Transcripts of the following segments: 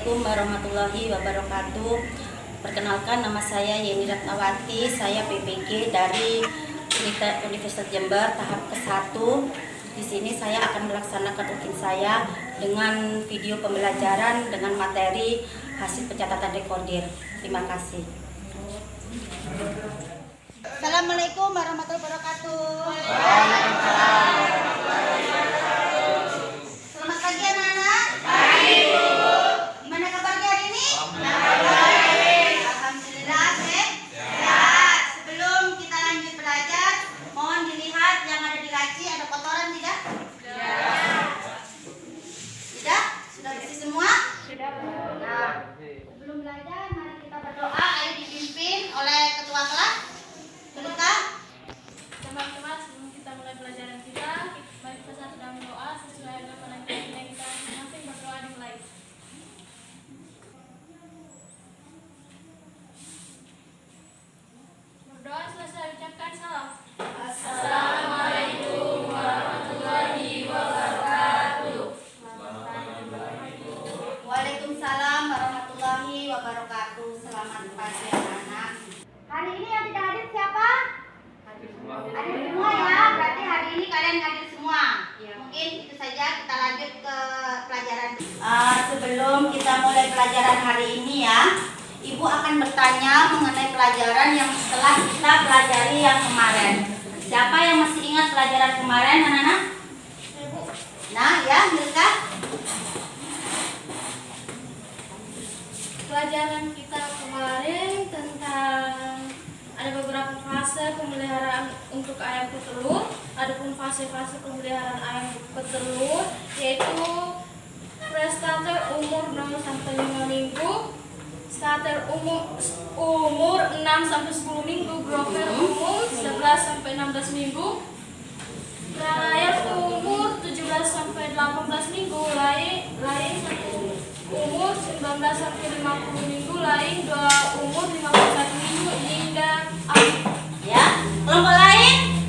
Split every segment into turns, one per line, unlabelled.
Assalamualaikum warahmatullahi wabarakatuh. Perkenalkan, nama saya Yeni Ratnawati. Saya PPG dari Universitas Jember tahap ke-1. Di sini saya akan melaksanakan rutin saya dengan video pembelajaran dengan materi hasil pencatatan rekordir. Terima kasih. Assalamualaikum warahmatullahi wabarakatuh. Selamat pagi anak-anak. Pagi, Bu. Gimana kabarnya hari ini? Alhamdulillah, sehat. Sebelum kita lanjut belajar, mohon dilihat yang ada di laci, ada kotoran tidak? Tidak? Sudah bersih semua? Sudah, Bu. Nah, sebelum belajar, mari kita berdoa. Ayo dipimpin oleh ketua kelas. Teruskan.
Teman-teman, sebelum kita mulai pelajaran kita, mari kita satu dalam doa sesuai agama dan keyakinan kita masing-masing. Berdoa dimulai. Berdoa selesai, ucapkan salam. Assalamualaikum warahmatullahi wabarakatuh.
Waalaikumsalam warahmatullahi wabarakatuh. Selamat pagi anak-anak. Hari ini yang tidak hadir siapa? Hadir semua ya. Berarti hari ini kalian hadir semua. Mungkin itu saja, kita lanjut ke pelajaran. Sebelum kita mulai pelajaran hari ini ya, Ibu akan bertanya mengenai pelajaran yang setelah kita pelajari yang kemarin. Siapa yang masih ingat pelajaran kemarin, anak-anak? Nah ya, Milka.
Pelajaran kita kemarin tentang ada beberapa fase pemeliharaan untuk ayam petelur, adapun fase-fase pemeliharaan ayam petelur yaitu pre-starter umur 0 sampai 5 minggu, starter umur 6 sampai 10 minggu, grower umur 11 sampai 16 minggu, layar umur 17 sampai 18 minggu, lain umur 19 sampai 50 minggu, lain 2 umur 51 minggu, hingga
Ya, kelompok lain?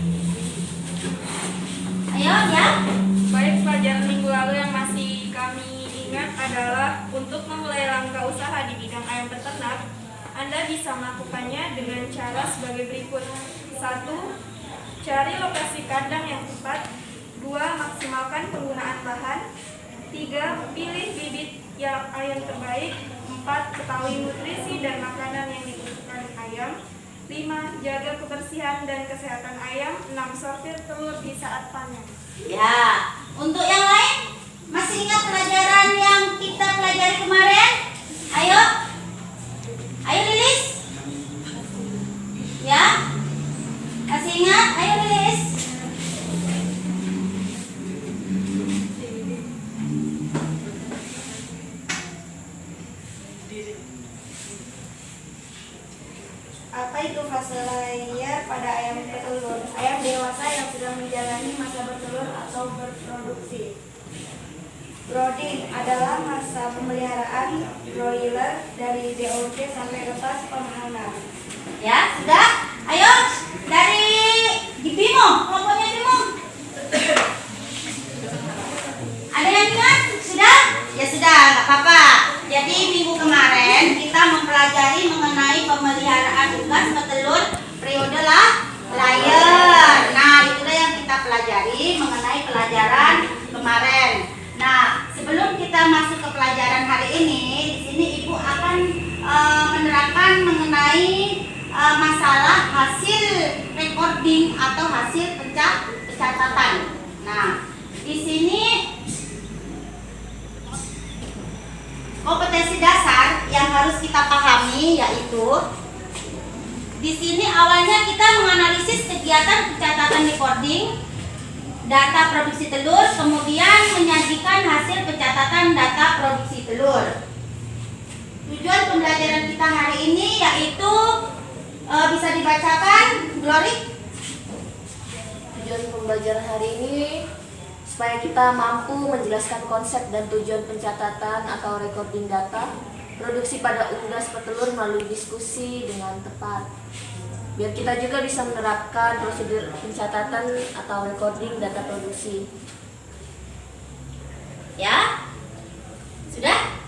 Ayo ya.
Baik, pelajaran minggu lalu yang masih kami ingat adalah untuk memulai langkah usaha di bidang ayam peternak, Anda bisa melakukannya dengan cara sebagai berikut. 1. Cari lokasi kandang yang tepat. 2. Maksimalkan penggunaan lahan. 3. Pilih bibit yang ayam terbaik. 4. Ketahui nutrisi dan makanan yang dibutuhkan ayam. 5. Jaga kebersihan dan kesehatan ayam. 6. Sortir telur di saat panen.
Ya, untuk yang lain masih ingat pelajaran yang kita pelajari kemarin? Ayo. Ayo Lilis. Ya. Masih ingat? Ayo Lilis.
Apa itu fase layar pada ayam petelur? Ayam dewasa yang sudah menjalani masa bertelur atau berproduksi. Brooding adalah masa pemeliharaan broiler dari DOC sampai lepas pemahaman.
Ya, sudah? Ayo dari di Bimo, kelompoknya Bimo. Ada yang ingat? Sudah? Ya sudah, nggak apa-apa. Jadi minggu kemarin kita mempelajari mengenai pemeliharaan unggas petelur periode layar. Nah, itulah yang kita pelajari mengenai pelajaran kemarin. Nah, sebelum kita masuk ke pelajaran hari ini, di sini Ibu akan menerangkan mengenai masalah hasil recording atau hasil pencatatan. Nah, di sini kompetensi dasar yang harus kita pahami yaitu di sini awalnya kita menganalisis kegiatan pencatatan recording data produksi telur, kemudian menyajikan hasil pencatatan data produksi telur. Tujuan pembelajaran kita hari ini yaitu bisa dibacakan, Glory?
Tujuan pembelajaran hari ini supaya kita mampu menjelaskan konsep dan tujuan pencatatan atau recording data produksi pada unggas petelur melalui diskusi dengan tepat. Biar kita juga bisa menerapkan prosedur pencatatan atau recording data produksi.
Ya? Sudah?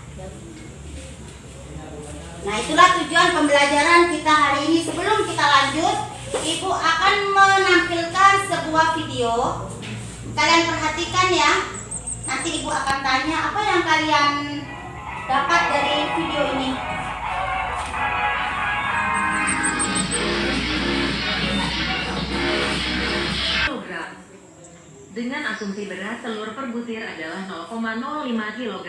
Nah, itulah tujuan pembelajaran kita hari ini. Sebelum kita lanjut, Ibu akan menampilkan sebuah video. Kalian perhatikan ya. Nanti Ibu akan tanya apa yang kalian dapat dari video ini.
Kilogram. Dengan asumsi berat telur per butir adalah 0,05 kg.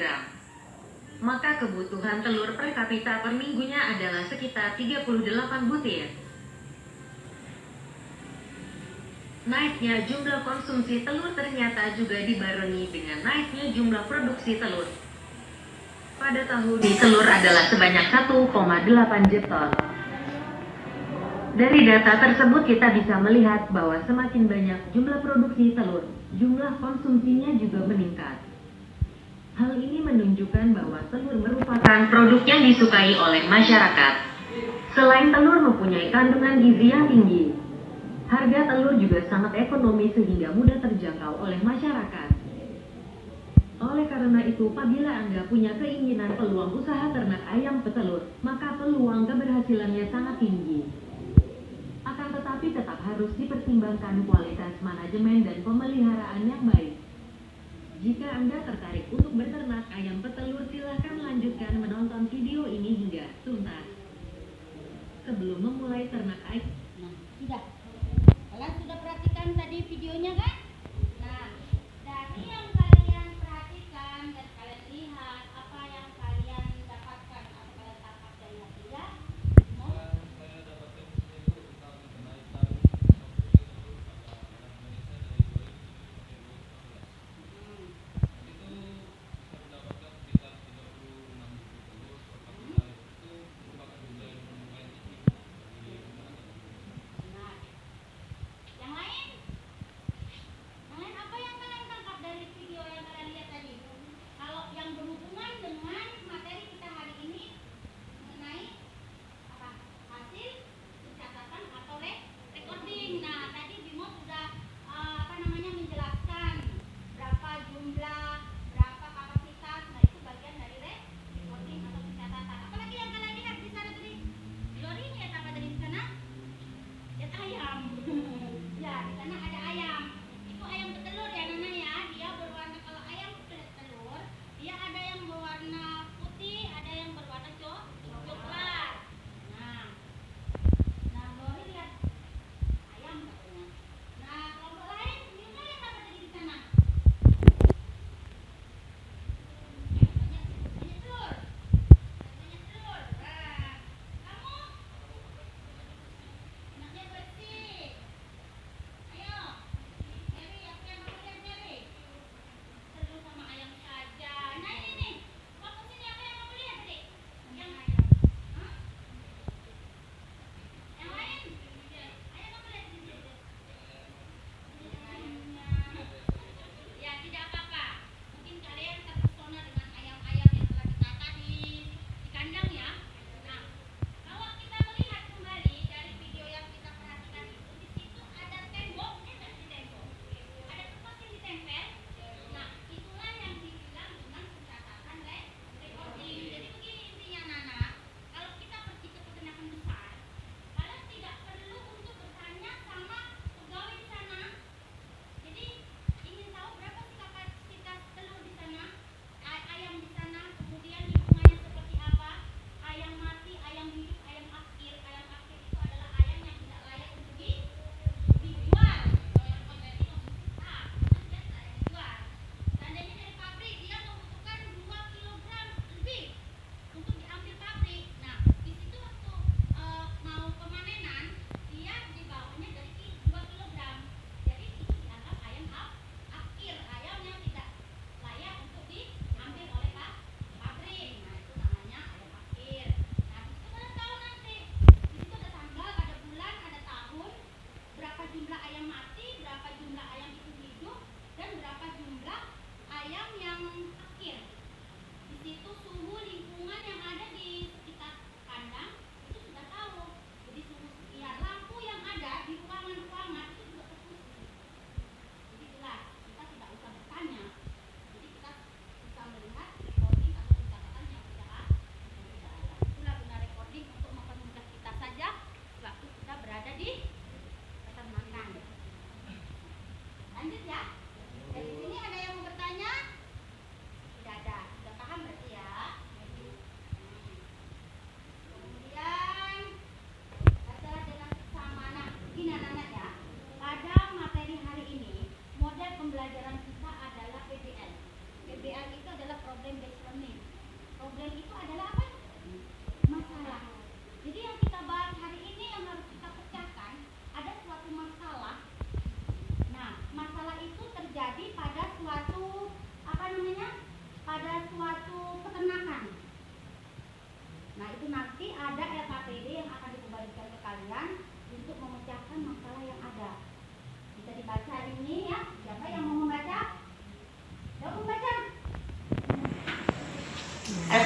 Maka kebutuhan telur per kapita per minggunya adalah sekitar 38 butir. Naiknya jumlah konsumsi telur ternyata juga dibarengi dengan naiknya jumlah produksi telur. Pada tahun ini telur adalah sebanyak 1,8 juta. Dari data tersebut kita bisa melihat bahwa semakin banyak jumlah produksi telur, jumlah konsumsinya juga meningkat. Hal ini menunjukkan bahwa telur merupakan produk yang disukai oleh masyarakat. Selain telur mempunyai kandungan gizi yang tinggi, harga telur juga sangat ekonomis sehingga mudah terjangkau oleh masyarakat. Oleh karena itu, apabila Anda punya keinginan peluang usaha ternak ayam petelur, maka peluang keberhasilannya sangat tinggi. Akan tetapi tetap harus dipertimbangkan kualitas manajemen dan pemeliharaan yang baik. Jika Anda tertarik untuk beternak ayam petelur, silakan lanjutkan menonton video ini hingga tuntas. Sebelum memulai ternak ayam.
Nah, sudah. Kalian sudah perhatikan tadi videonya kan? Nah, dari yang kalian perhatikan dan kalian lihat, apa yang kalian dapatkan atau kalian tangkap dari video?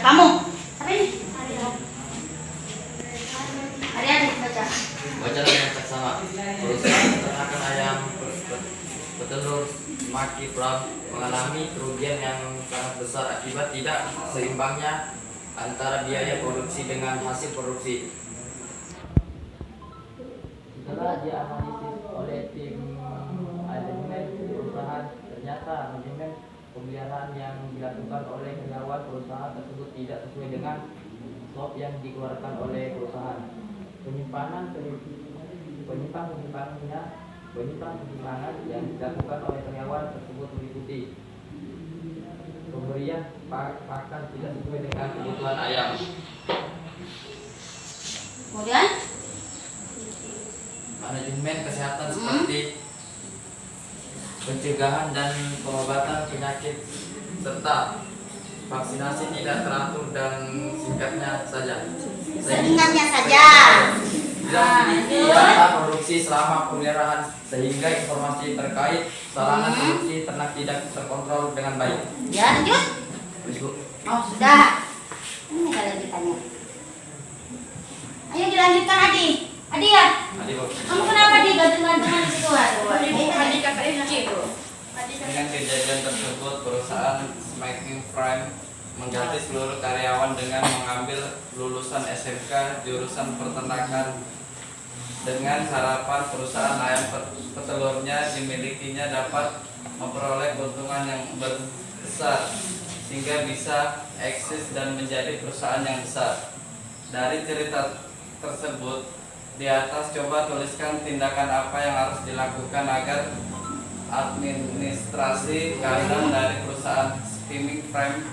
kamu. Siapa ini? Adik baca.
Baca dengan seksama. Perusahaan peternakan ayam petelur Maki Farm mengalami kerugian yang sangat besar akibat tidak seimbangnya antara biaya produksi dengan hasil produksi. Setelah dianalisis oleh tim manajemen perusahaan, ternyata manajemen pemeliharaan yang dilakukan oleh karyawan perusahaan tersebut tidak sesuai dengan SOP yang dikeluarkan oleh perusahaan. Penyimpangan yang dilakukan oleh karyawan tersebut meliputi pemberian pakan tidak sesuai dengan kebutuhan ayam.
Kemudian
Manajemen kesehatan seperti pencegahan dan pengobatan penyakit serta vaksinasi tidak teratur dan singkatnya saja.
seingatnya saja.
Tidak teliti data produksi selama pemeliharaan sehingga informasi terkait sarana produksi ternak tidak terkontrol dengan baik.
Ya, lanjut.
Ibu,
Oh, sudah. Ini enggak lanjutannya. Ayo dilanjutkan, Adi. Adi ya.
Adi, Bu.
Kamu kenapa di gantung-gantungan di situ? Aduh,
Adik kakak Eci Bu.
Dengan kejadian tersebut, perusahaan Smacking Prime mengganti seluruh karyawan dengan mengambil lulusan SMK jurusan peternakan dengan harapan perusahaan ayam petelurnya dimilikinya dapat memperoleh keuntungan yang besar sehingga bisa eksis dan menjadi perusahaan yang besar. Dari cerita tersebut di atas, coba tuliskan tindakan apa yang harus dilakukan agar administrasi keuangan dari perusahaan Smacking Prime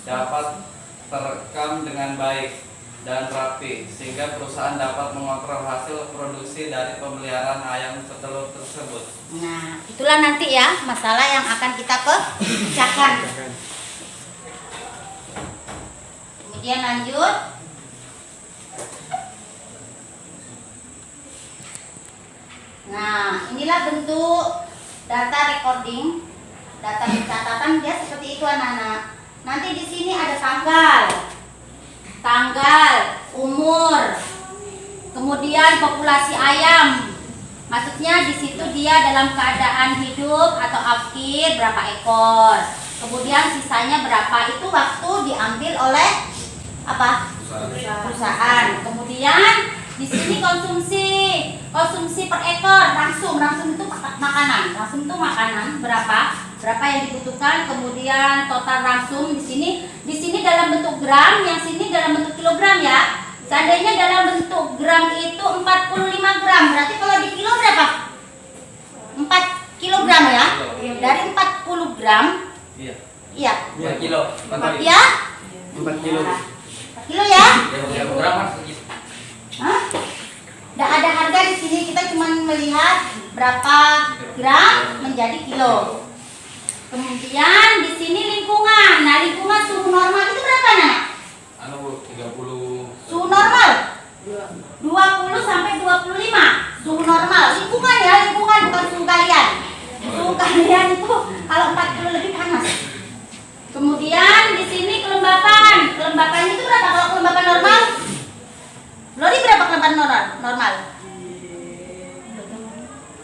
dapat terekam dengan baik dan rapi sehingga perusahaan dapat mengontrol hasil produksi dari pemeliharaan ayam petelur tersebut.
Nah, itulah nanti ya masalah yang akan kita pecahkan. Kemudian lanjut. Nah, inilah bentuk data recording, data pencatatan dia seperti itu anak-anak. Nanti di sini ada tanggal, umur, kemudian populasi ayam. Maksudnya di situ dia dalam keadaan hidup atau akhir berapa ekor. Kemudian sisanya berapa itu waktu diambil oleh apa? Perusahaan. Kemudian di sini konsumsi per ekor, rangsum itu makanan. Rangsum itu makanan berapa yang dibutuhkan, kemudian total rangsum di sini dalam bentuk gram, yang sini dalam bentuk kilogram ya. Seandainya dalam bentuk gram itu 45 gram, berarti kalau di kilo berapa? 4 kilogram ya. Dari 40 gram. Iya.
4 kilo.
4 ya?
4 kilo.
4 kilo ya?
Ya, berapa segitu?
Hah? Nggak ada harga di sini, kita cuma melihat berapa gram menjadi kilo. Kemudian di sini lingkungan. Nah, lingkungan suhu normal itu berapa, Nak?
Bu, 30.
Suhu normal 20 sampai 25. Suhu normal. Lingkungan ya, lingkungan bukan suhu kalian. Suhu kalian itu kalau 40 lebih panas. Kemudian di sini kelembapan. Kelembapan itu berapa kalau kelembapan normal? Lori berapa kelembapan normal?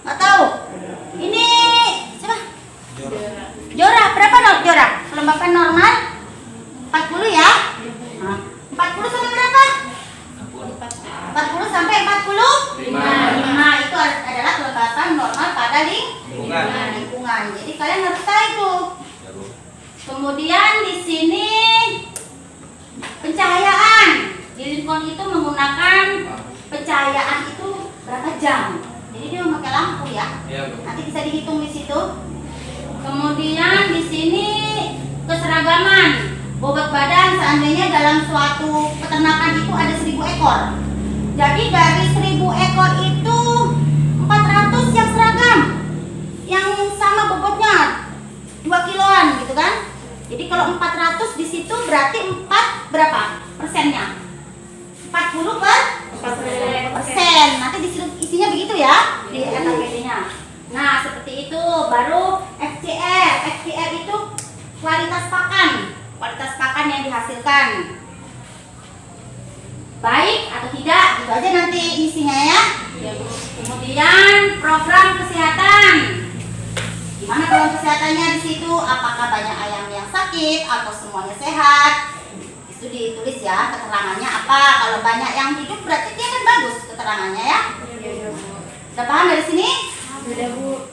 Nggak tahu. Ini siapa? Jora, berapa Jora? Kelembapan normal 40 ya? 40 sampai berapa? 40 sampai 45. Itu adalah kelembapan normal pada lingkungan. Jadi kalian harus tahu itu. Kemudian di sini pencahayaan. Di lingkungan itu menggunakan pencahayaan itu berapa jam? Jadi dia memakai lampu ya. Nanti bisa dihitung di situ. Kemudian di sini keseragaman bobot badan. Seandainya dalam suatu peternakan itu ada 1000 ekor. Jadi dari 1000 ekor itu 400 yang seragam, yang sama bobotnya 2 kiloan gitu kan. Jadi kalau 400 di situ berarti 4 berapa persennya? 40%. Nanti di situ isinya begitu ya di NKPD-nya. Nah, seperti itu. Baru FCR. FCR itu kualitas pakan. Kualitas pakan bahan yang dihasilkan. Baik atau tidak, itu aja nanti isinya ya. Kemudian program kesehatan. Gimana program kesehatannya di situ? Apakah banyak ayam yang sakit atau semuanya sehat? Itu ditulis ya keterangannya apa. Kalau banyak yang hidup berarti dia kan bagus keterangannya ya. Sudah paham dari sini?
Sudah, Bu.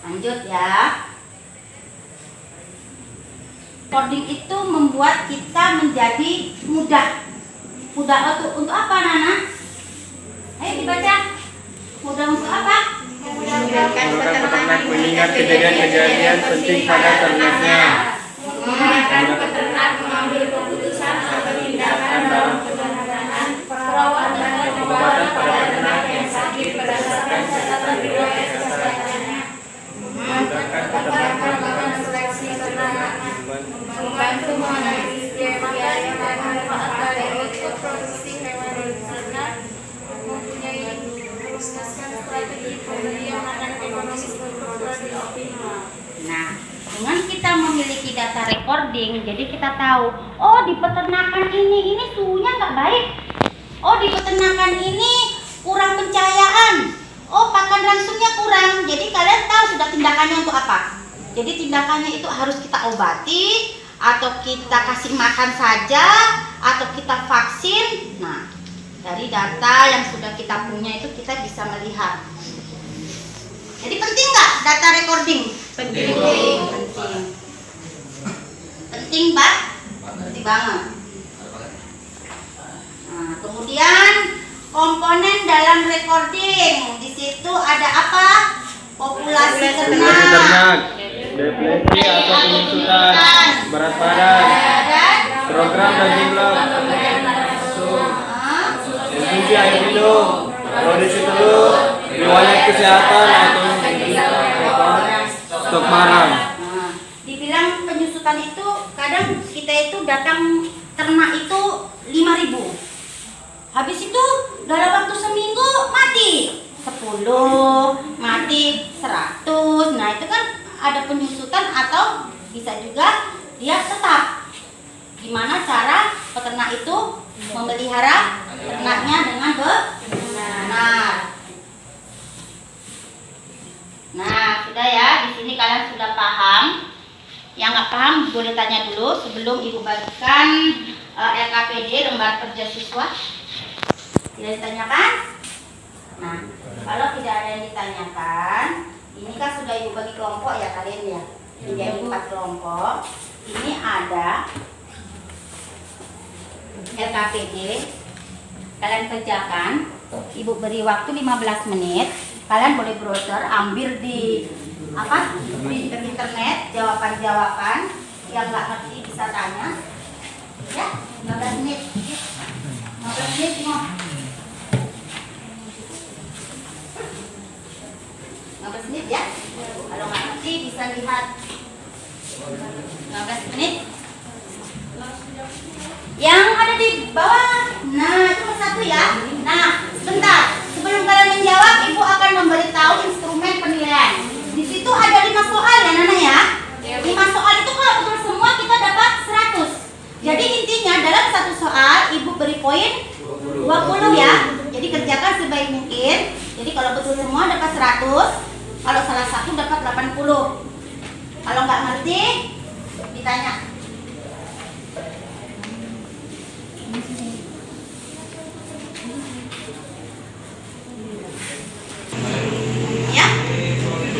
Lanjut ya. Coding itu membuat kita menjadi mudah. Mudah untuk apa, Nana? Ayo dibaca. Mudah untuk apa?
Memudahkan peternak mengingat kejadian-kejadian penting pada ternaknya.
Memudahkan peternak mengambil keputusan atau tindakan dalam peternakan, perawatan dan pengobatan pada ternak yang sakit berdasarkan catatan riwayat kesehatannya. Memudahkan peternak melakukan seleksi ternak, membantu menganalisis skema biaya dan manfaat dari output produksi hewan ternak, mempunyai merumuskan strategi pembelian akan ekonomis berproduksi optimal.
Nah, dengan kita memiliki data recording, jadi kita tahu, oh di peternakan ini suhunya nggak baik. Oh di peternakan ini kurang pencahayaan. Oh pakan ransumnya kurang. Jadi kalian tahu sudah tindakannya untuk apa. Jadi tindakannya itu harus kita obati, atau kita kasih makan saja, atau kita vaksin. Nah, dari data yang sudah kita punya itu kita bisa melihat. Jadi penting nggak data recording? Penting. Penting, Pak. Penting banget. Nah, kemudian komponen dalam recording. Di situ ada apa? Populasi ternak.
Definisi atau penyusutan, berat badan, program dan jumlah konsumsi air minum, produksi telur, riwayat kesehatan atau stok barang.
Nah, dibilang penyusutan itu kadang kita itu datang ternak itu 5.000. Habis itu dalam waktu seminggu mati 10, mati 100. Nah, itu kan ada penyusutan atau bisa juga dia tetap. Gimana cara peternak itu memelihara ternaknya dengan benar. Nah, sudah ya, di sini kalian sudah paham. Yang nggak paham boleh tanya dulu sebelum Ibu bagikan LKPD lembar kerja siswa. Tidak ditanyakan? Nah, kalau tidak ada yang ditanyakan, ini kan sudah Ibu bagi kelompok ya kalian ya. Jadi 4 kelompok. Ini ada LKPD. Kalian kerjakan. Ibu beri waktu 15 menit. Kalian boleh browser, ambil di internet jawaban-jawaban. Yang nggak ngerti bisa tanya. Ya, 15 menit. 15 menit semua. 15 menit ya. Kalau nggak ngerti bisa lihat 15 menit. Yang ada di bawah. Nah, itu satu ya. Nah, sebentar. Sebelum kalian menjawab, Ibu akan memberitahu instrumen penilaian. Di situ ada 5 soal ya, Nana ya. 5 soal itu kalau betul semua kita dapat 100. Jadi intinya dalam satu soal Ibu beri poin 20 ya. Jadi kerjakan sebaik mungkin. Jadi kalau betul semua dapat 100. Kalau salah satu dapat 80. Kalau nggak ngerti, ditanya. Ya,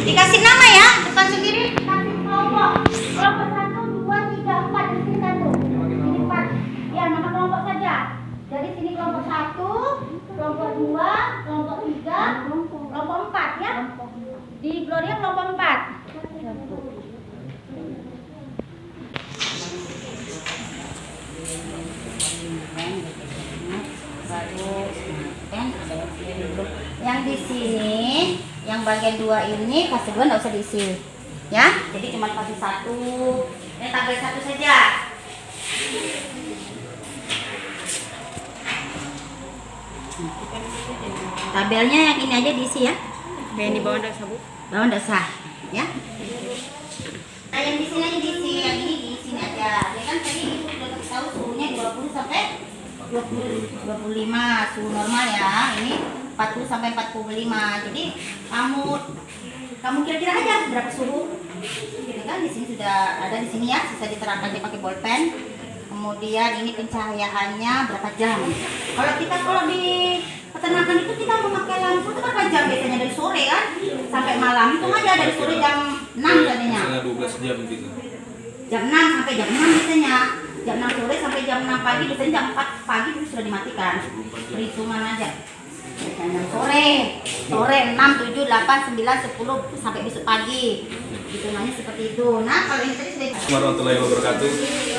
dikasih nama ya, depan sendiri kasih kelompok. Kelompok 1, 2, 3, 4 di sini 1. Ini 4. Ya, nama kelompok saja. Jadi sini kelompok 1, kelompok 2, kelompok 3, kelompok 4 ya. Di Gloria kelompok 4. Yang di sini, yang bagian 2 ini fase 2 nggak usah diisi, ya. Jadi cuma fase 1. Ini tabel 1 saja. Tabelnya yang ini aja diisi ya.
Kayak di bawah dasar, Bu.
Bawah nggak sah, ya. Nah yang di sini aja diisi, yang ini di sini aja. Ya kan tadi Ibu sudah kasih 25 suhu normal ya. Ini 40 sampai 45. Jadi kamu kira-kira aja berapa suhu. Ini kan di sini sudah ada di sini ya, bisa diterangkan dia pakai bolpen. Kemudian ini pencahayaannya berapa jam. Kalau di peternakan itu kita memakai lampu itu berapa jam biasanya, dari sore kan sampai malam. Itu aja dari sore jam 6 katanya.
Misalnya 12 jam gitu.
Jam 6 sampai jam 6 biasanya. Jam 6 sore sampai jam 6 pagi, biasanya jam 4 pagi itu sudah dimatikan. Perhitungan aja. Jam sore 6, 7, 8, 9, 10 sampai besok pagi. Hitungannya seperti itu. Nah, kalau ini tadi sudah
Warahmatullahi wabarakatuh.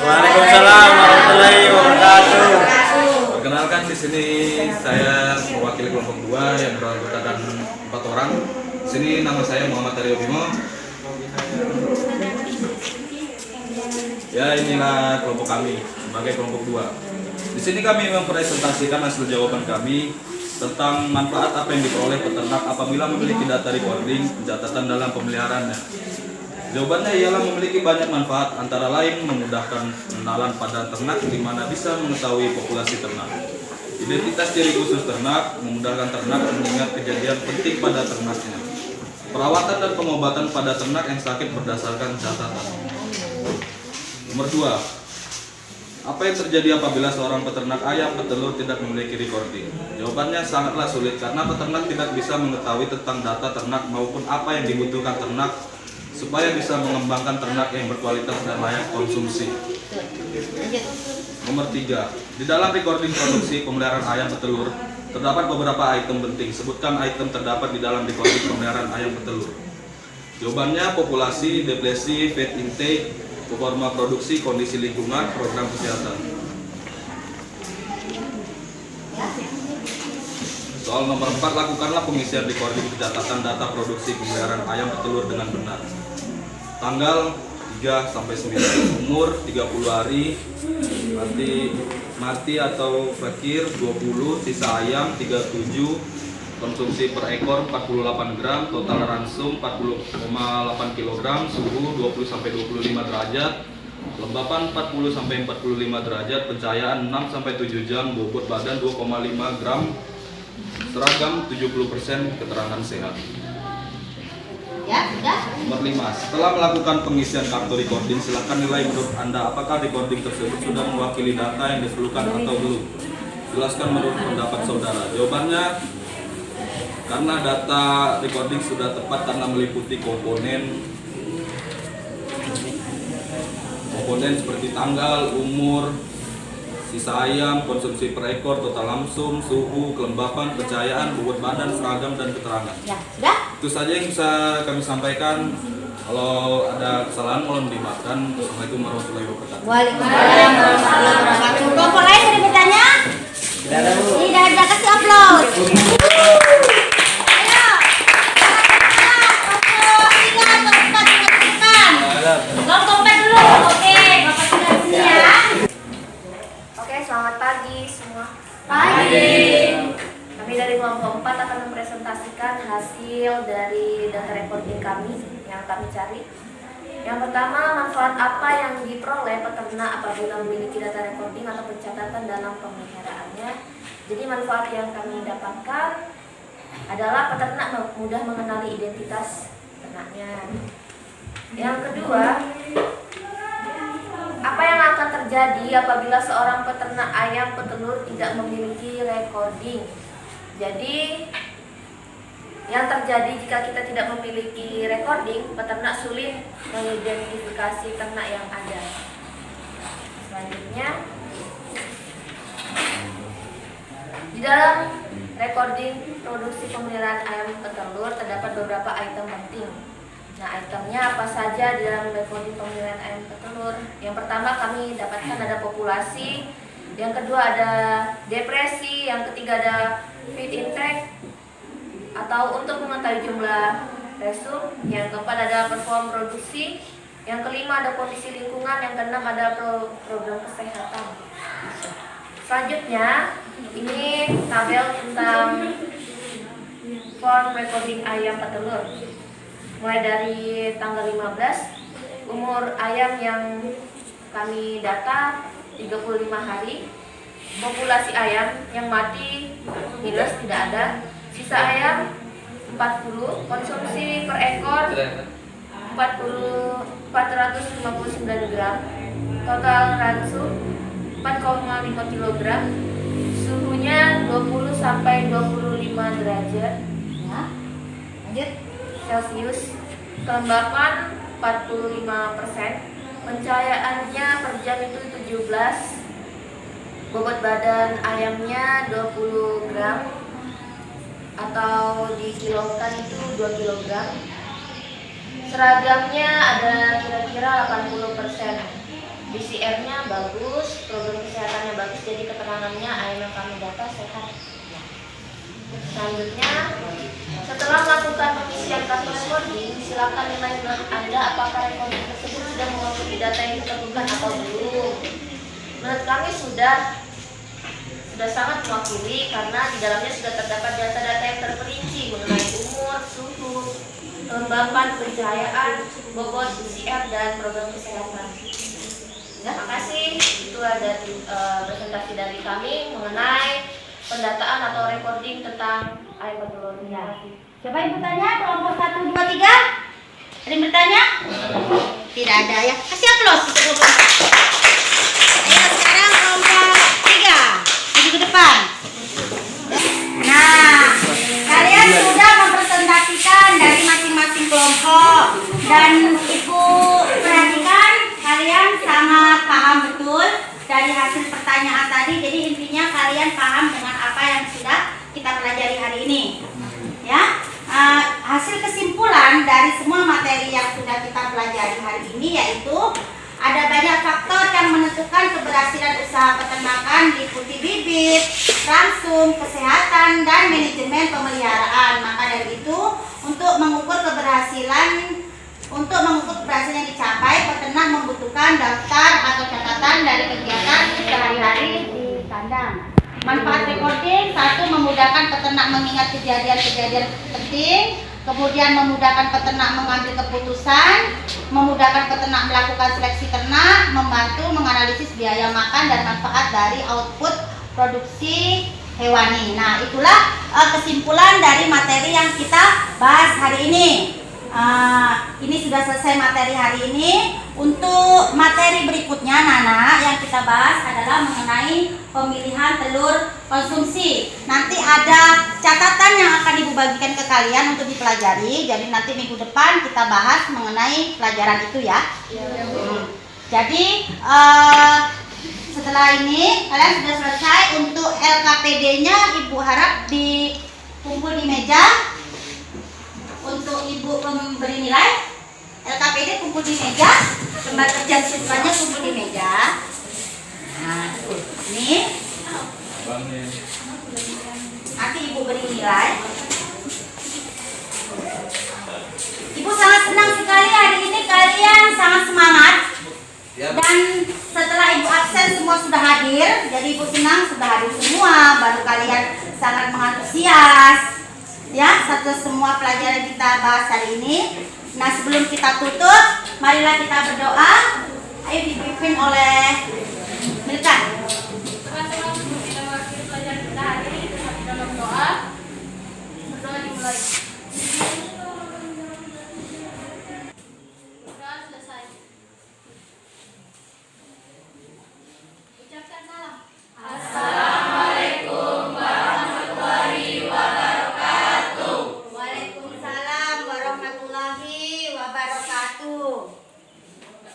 Waalaikumsalam warahmatullahi wabarakatuh.
Perkenalkan, di sini saya mewakili kelompok 2 yang beranggotakan 4 orang. Di sini nama saya Muhammad Aryo Bimo. Ya, inilah kelompok kami sebagai kelompok 2. Di sini kami mempresentasikan hasil jawaban kami tentang manfaat apa yang diperoleh peternak apabila memiliki data recording pencatatan dalam pemeliharaannya. Jawabannya ialah memiliki banyak manfaat, antara lain memudahkan pengenalan pada ternak di mana bisa mengetahui populasi ternak, identitas ciri khusus ternak, memudahkan ternak mengingat kejadian penting pada ternaknya, perawatan dan pengobatan pada ternak yang sakit berdasarkan catatan. Nomor 2, apa yang terjadi apabila seorang peternak ayam petelur tidak memiliki recording? Jawabannya sangatlah sulit karena peternak tidak bisa mengetahui tentang data ternak maupun apa yang dibutuhkan ternak supaya bisa mengembangkan ternak yang berkualitas dan layak konsumsi. Nomor 3, di dalam recording produksi pemeliharaan ayam petelur terdapat beberapa item penting. Sebutkan item terdapat di dalam recording pemeliharaan ayam petelur. Jawabannya populasi, depresi, feed intake, performa produksi, kondisi lingkungan, program kesehatan. Soal nomor 4, lakukanlah pengisian recording pencatatan data produksi pemeliharaan ayam petelur dengan benar. Tanggal 3 sampai 9, umur 30 hari, mati atau fakir 20, sisa ayam 37, konsumsi per ekor 48 gram, total ransum 40,8 kg, suhu 20 sampai 25 derajat, kelembapan 40 sampai 45 derajat, pencahayaan 6 sampai 7 jam, bobot badan 2,5 gram, seragam 70%, keterangan sehat.
ya sudah.
Nomor 5, setelah melakukan pengisian kartu recording, silakan nilai menurut Anda apakah recording tersebut sudah mewakili data yang diperlukan atau belum. Jelaskan menurut pendapat saudara. Jawabannya, karena data recording sudah tepat karena meliputi komponen seperti tanggal, umur, sisa ayam, konsumsi per ekor, total langsung, suhu, kelembapan, pencahayaan, bobot badan, seragam, dan keterangan.
Ya sudah.
Itu saja yang bisa kami sampaikan. Kalau ada kesalahan mohon dimaafkan. Assalamualaikum warahmatullahi wabarakatuh.
Waalaikumsalam warahmatullahi wabarakatuh. Kelompok lain ada bertanya? Tidak ada, kasih aplaus. Ayo. Kelompok 4 dulu. Oke, Bapak sudah di sini ya.
Oke, selamat pagi semua.
Pagi.
Kami dari kelompok 4 akan mempresentasikan hasil dari data recording kami yang kami cari. Yang pertama, manfaat apa yang diperoleh peternak apabila memiliki data recording atau pencatatan dalam pemeliharaannya. Jadi manfaat yang kami dapatkan adalah peternak mudah mengenali identitas ternaknya. Yang kedua, apa yang akan terjadi apabila seorang peternak ayam petelur tidak memiliki recording? Jadi, yang terjadi jika kita tidak memiliki recording, peternak sulit mengidentifikasi ternak yang ada. Selanjutnya, di dalam recording produksi pemeliharaan ayam petelur terdapat beberapa item penting. Nah, itemnya apa saja di dalam recording pemeliharaan ayam petelur? Yang pertama kami dapatkan ada populasi, yang kedua ada depresi, yang ketiga ada feed intake atau untuk mengetahui jumlah resum, yang keempat ada perform produksi, yang kelima ada kondisi lingkungan, yang keenam ada program kesehatan. Selanjutnya ini tabel tentang form recording ayam petelur. Mulai dari tanggal 15, umur ayam yang kami data 35 hari, populasi ayam yang mati minus tidak ada. Sisa ayam 40, konsumsi per ekor 459 gram, total ransum 4,5 kg, suhunya 20 sampai 25 derajat
Ya. Lanjut.
Celcius, kelembapan 45%, pencahayaannya per jam itu 17, bobot badan ayamnya 20 gram atau dikilokan itu 2 kg. Seragamnya ada kira-kira 80%. BCR-nya bagus, program kesehatannya bagus, jadi ketenangannya ayam yang kami data sehat. Selanjutnya, setelah melakukan pengisian kartu recording, silakan nilai menurut Anda apakah recording tersebut sudah mewakili data yang ditentukan atau belum. Menurut kami sudah sangat mewakili karena di dalamnya sudah terdapat data-data yang terperinci mengenai umur, suhu, kelembapan, pencahayaan, bobot, PCR, dan program kesehatan. Terima kasih, itu ada presentasi dari kami mengenai pendataan atau recording tentang ayam petelur.
Ya. Coba ibu tanya kelompok 1, 2, 3. Ada yang bertanya? Tidak ada ya. Kasih aplaus untuk kelompok 1. Ayo sekarang kelompok 3. Maju ke depan. Nah, kalian sudah mempresentasikan dari masing-masing kelompok dan ibu perhatikan kalian sangat paham betul dari hasil pertanyaan tadi. Jadi intinya kalian paham dengan apa yang sudah kita pelajari hari ini. Ya, hasil kesimpulan dari semua materi yang sudah kita pelajari hari ini yaitu ada banyak faktor yang menentukan keberhasilan usaha peternakan liputi bibit, ransum, kesehatan, dan manajemen pemeliharaan. Maka dari itu, untuk mengukur keberhasilan yang dicapai, peternak membutuhkan daftar atau catatan dari kegiatan sehari-hari di kandang. Manfaat recording: 1. Memudahkan peternak mengingat kejadian-kejadian penting. Kemudian memudahkan peternak mengambil keputusan, memudahkan peternak melakukan seleksi ternak, membantu menganalisis biaya makan dan manfaat dari output produksi hewani. Nah, itulah kesimpulan dari materi yang kita bahas hari ini. Ini sudah selesai materi hari ini. Untuk materi berikutnya Nana yang kita bahas adalah mengenai pemilihan telur konsumsi. Nanti ada catatan yang akan ibu bagikan ke kalian untuk dipelajari. Jadi nanti minggu depan kita bahas mengenai pelajaran itu ya. Jadi setelah ini kalian sudah selesai. Untuk LKPD-nya ibu harap dikumpul di meja. Untuk ibu memberi nilai, LKPD kumpul di meja, tempat kerja siswanya kumpul di meja. Nah, ini nanti ibu beri nilai. Ibu sangat senang sekali hari ini kalian sangat semangat. Dan setelah ibu absen semua sudah hadir, jadi ibu senang sudah hadir semua, baru kalian sangat mengantusias. Ya, semua pelajaran kita bahas hari ini. Nah, sebelum kita tutup, marilah kita berdoa. Ayo dipimpin oleh